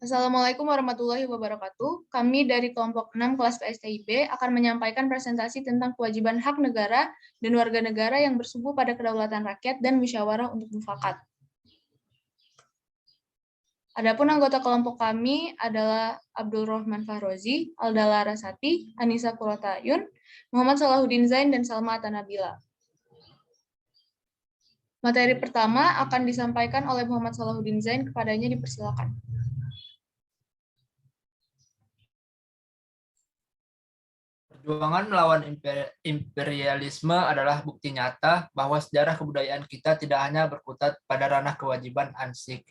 Assalamualaikum warahmatullahi wabarakatuh. Kami dari kelompok 6 kelas PSTIB akan menyampaikan presentasi tentang kewajiban hak negara dan warga negara yang bersumber pada kedaulatan rakyat dan musyawarah untuk mufakat. Adapun anggota kelompok kami adalah Abdul Rahman Fahrozi, Aldala Rasati, Anissa Kulatayun, Muhammad Salahuddin Zain, dan Salma Atanabila. Materi pertama akan disampaikan oleh Muhammad Salahuddin Zain, kepadanya dipersilakan. Perjuangan melawan imperialisme adalah bukti nyata bahwa sejarah kebudayaan kita tidak hanya berkutat pada ranah kewajiban ansik.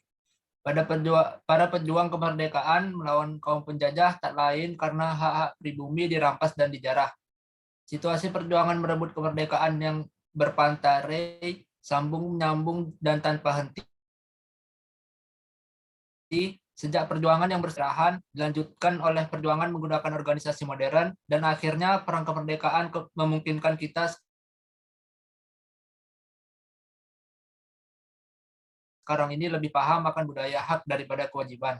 Para pejuang kemerdekaan melawan kaum penjajah tak lain karena hak-hak pribumi dirampas dan dijarah. Situasi perjuangan merebut kemerdekaan yang berpantarai, sambung menyambung dan tanpa henti. Sejak perjuangan yang berserahan dilanjutkan oleh perjuangan menggunakan organisasi modern, dan akhirnya perang kemerdekaan memungkinkan kita sekarang ini lebih paham akan budaya hak daripada kewajiban.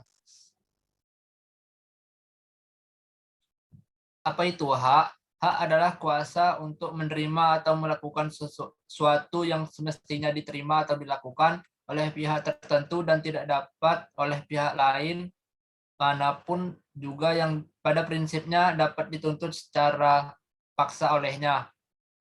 Apa itu hak? Hak adalah kuasa untuk menerima atau melakukan sesuatu yang semestinya diterima atau dilakukan oleh pihak tertentu dan tidak dapat oleh pihak lain manapun, juga yang pada prinsipnya dapat dituntut secara paksa olehnya.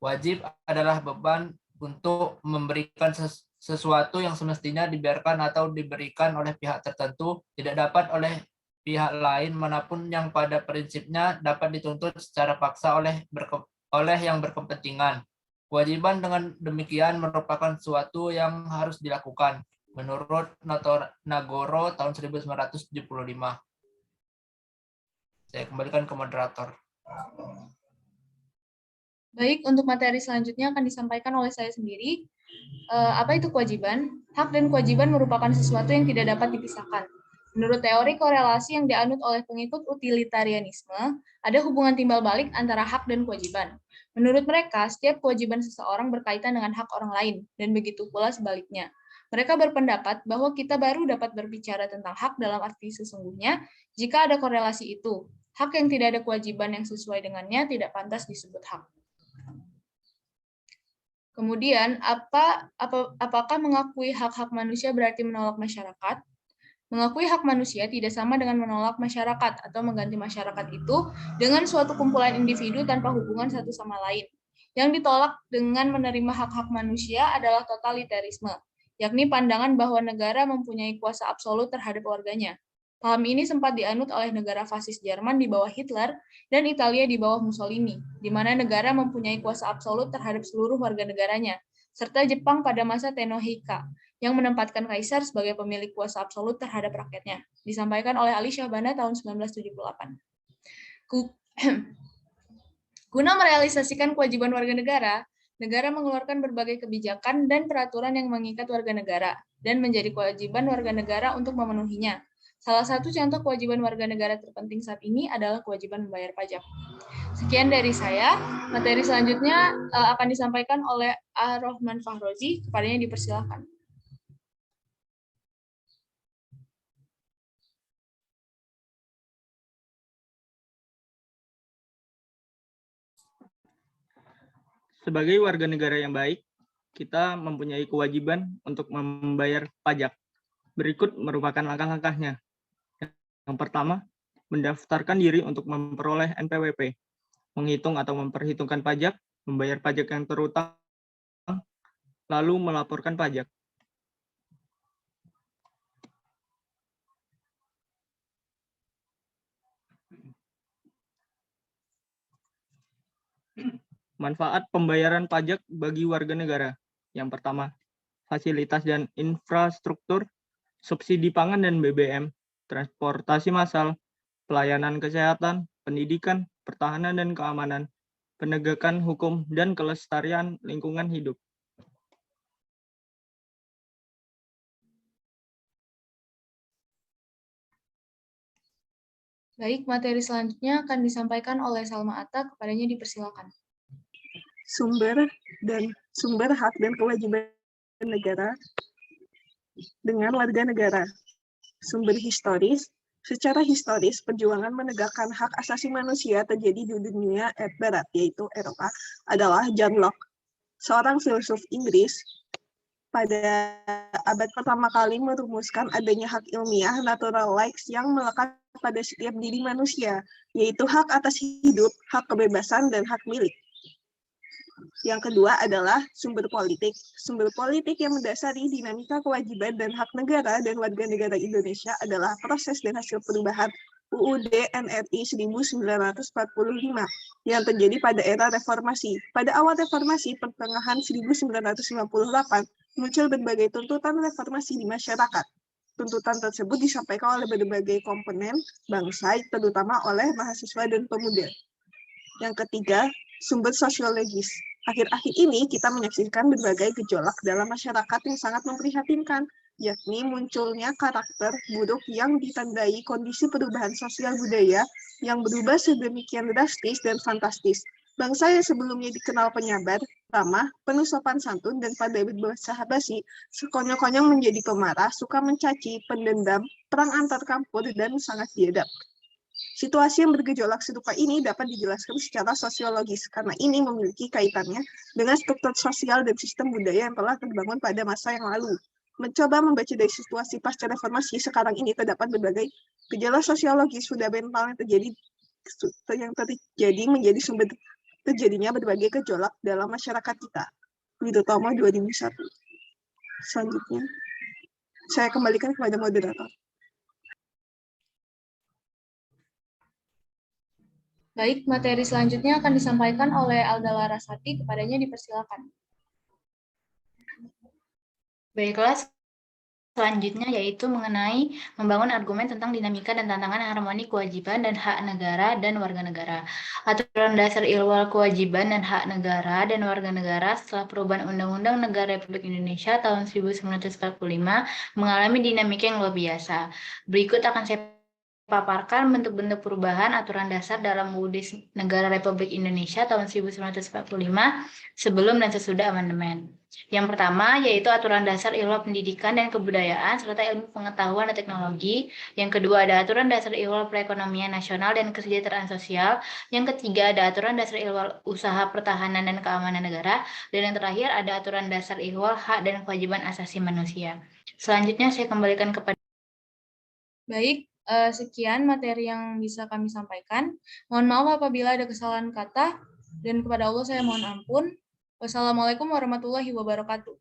Wajib adalah beban untuk memberikan sesuatu yang semestinya dibiarkan atau diberikan oleh pihak tertentu, tidak dapat oleh pihak lain manapun, yang pada prinsipnya dapat dituntut secara paksa oleh yang berkepentingan. Kewajiban dengan demikian merupakan sesuatu yang harus dilakukan menurut Nagoro tahun 1975. Saya kembalikan ke moderator. Baik, untuk materi selanjutnya akan disampaikan oleh saya sendiri. Apa itu kewajiban? Hak dan kewajiban merupakan sesuatu yang tidak dapat dipisahkan. Menurut teori korelasi yang dianut oleh pengikut utilitarianisme, ada hubungan timbal balik antara hak dan kewajiban. Menurut mereka, setiap kewajiban seseorang berkaitan dengan hak orang lain, dan begitu pula sebaliknya. Mereka berpendapat bahwa kita baru dapat berbicara tentang hak dalam arti sesungguhnya jika ada korelasi itu. Hak yang tidak ada kewajiban yang sesuai dengannya tidak pantas disebut hak. Kemudian, apakah mengakui hak-hak manusia berarti menolak masyarakat? Mengakui hak manusia tidak sama dengan menolak masyarakat atau mengganti masyarakat itu dengan suatu kumpulan individu tanpa hubungan satu sama lain. Yang ditolak dengan menerima hak-hak manusia adalah totalitarisme, yakni pandangan bahwa negara mempunyai kuasa absolut terhadap warganya. Paham ini sempat dianut oleh negara fasis Jerman di bawah Hitler dan Italia di bawah Mussolini, di mana negara mempunyai kuasa absolut terhadap seluruh warga negaranya, serta Jepang pada masa Tenohika, yang menempatkan kaisar sebagai pemilik kuasa absolut terhadap rakyatnya. Disampaikan oleh Ali Syahbana tahun 1978. Guna merealisasikan kewajiban warga negara, negara mengeluarkan berbagai kebijakan dan peraturan yang mengikat warga negara, dan menjadi kewajiban warga negara untuk memenuhinya. Salah satu contoh kewajiban warga negara terpenting saat ini adalah kewajiban membayar pajak. Sekian dari saya. Materi selanjutnya akan disampaikan oleh Ar-Rahman Fahrozi. Kepadanya dipersilakan. Sebagai warga negara yang baik, kita mempunyai kewajiban untuk membayar pajak. Berikut merupakan langkah-langkahnya. Yang pertama, mendaftarkan diri untuk memperoleh NPWP, menghitung atau memperhitungkan pajak, membayar pajak yang terutang, lalu melaporkan pajak. Manfaat pembayaran pajak bagi warga negara. Yang pertama, fasilitas dan infrastruktur, subsidi pangan dan BBM, transportasi massal, pelayanan kesehatan, pendidikan, pertahanan dan keamanan, penegakan hukum, dan kelestarian lingkungan hidup. Baik, materi selanjutnya akan disampaikan oleh Salma Atta. Kepadanya dipersilakan. Sumber hak dan kewajiban negara dengan warga negara. Sumber historis Secara historis, perjuangan menegakkan hak asasi manusia terjadi di dunia barat, yaitu Eropa, adalah John Locke, seorang filsuf Inggris pada abad pertama kali merumuskan adanya hak ilmiah natural rights yang melekat pada setiap diri manusia, yaitu hak atas hidup, hak kebebasan, dan hak milik. Yang kedua adalah sumber politik. Sumber politik yang mendasari dinamika kewajiban dan hak negara dan warga negara Indonesia adalah proses dan hasil perubahan UUD NRI 1945 yang terjadi pada era reformasi. Pada awal reformasi, pertengahan 1998, muncul berbagai tuntutan reformasi di masyarakat. Tuntutan tersebut disampaikan oleh berbagai komponen bangsa, terutama oleh mahasiswa dan pemuda. Yang ketiga, sumber sosiologis. Akhir-akhir ini kita menyaksikan berbagai gejolak dalam masyarakat yang sangat memprihatinkan, yakni munculnya karakter buruk yang ditandai kondisi perubahan sosial budaya yang berubah sedemikian drastis dan fantastis. Bangsa yang sebelumnya dikenal penyabar, ramah, penuh sopan santun, dan pandai berbahasa basi, sekonyong-konyong menjadi pemarah, suka mencaci, pendendam, perang antar kampur, dan sangat biadab. Situasi yang bergejolak serupa ini dapat dijelaskan secara sosiologis, karena ini memiliki kaitannya dengan struktur sosial dan sistem budaya yang telah terbangun pada masa yang lalu. Mencoba membaca dari situasi pasca reformasi sekarang ini terdapat berbagai gejala sosiologis fundamental yang terjadi menjadi sumber terjadinya berbagai gejolak dalam masyarakat kita. Widotomo 2001. Selanjutnya, saya kembalikan kepada moderator. Baik, materi selanjutnya akan disampaikan oleh Alda Larasati. Kepadanya dipersilakan. Baiklah, selanjutnya yaitu mengenai membangun argumen tentang dinamika dan tantangan harmoni kewajiban dan hak negara dan warga negara. Aturan Dasar Ihwal Kewajiban dan Hak Negara dan Warga Negara setelah perubahan Undang-Undang Negara Republik Indonesia tahun 1945 mengalami dinamika yang luar biasa. Berikut akan saya paparkan bentuk-bentuk perubahan aturan dasar dalam UUD Negara Republik Indonesia tahun 1945 sebelum dan sesudah amandemen. Yang pertama yaitu aturan dasar Ihwal Pendidikan dan Kebudayaan serta Ilmu Pengetahuan dan Teknologi. Yang kedua ada aturan dasar Ihwal Perekonomian Nasional dan Kesejahteraan Sosial. Yang ketiga ada aturan dasar Ihwal Usaha Pertahanan dan Keamanan Negara. Dan yang terakhir ada aturan dasar Ihwal Hak dan Kewajiban Asasi Manusia. Selanjutnya saya kembalikan kepada. Baik, sekian materi yang bisa kami sampaikan. Mohon maaf apabila ada kesalahan kata, dan kepada Allah saya mohon ampun. Wassalamualaikum warahmatullahi wabarakatuh.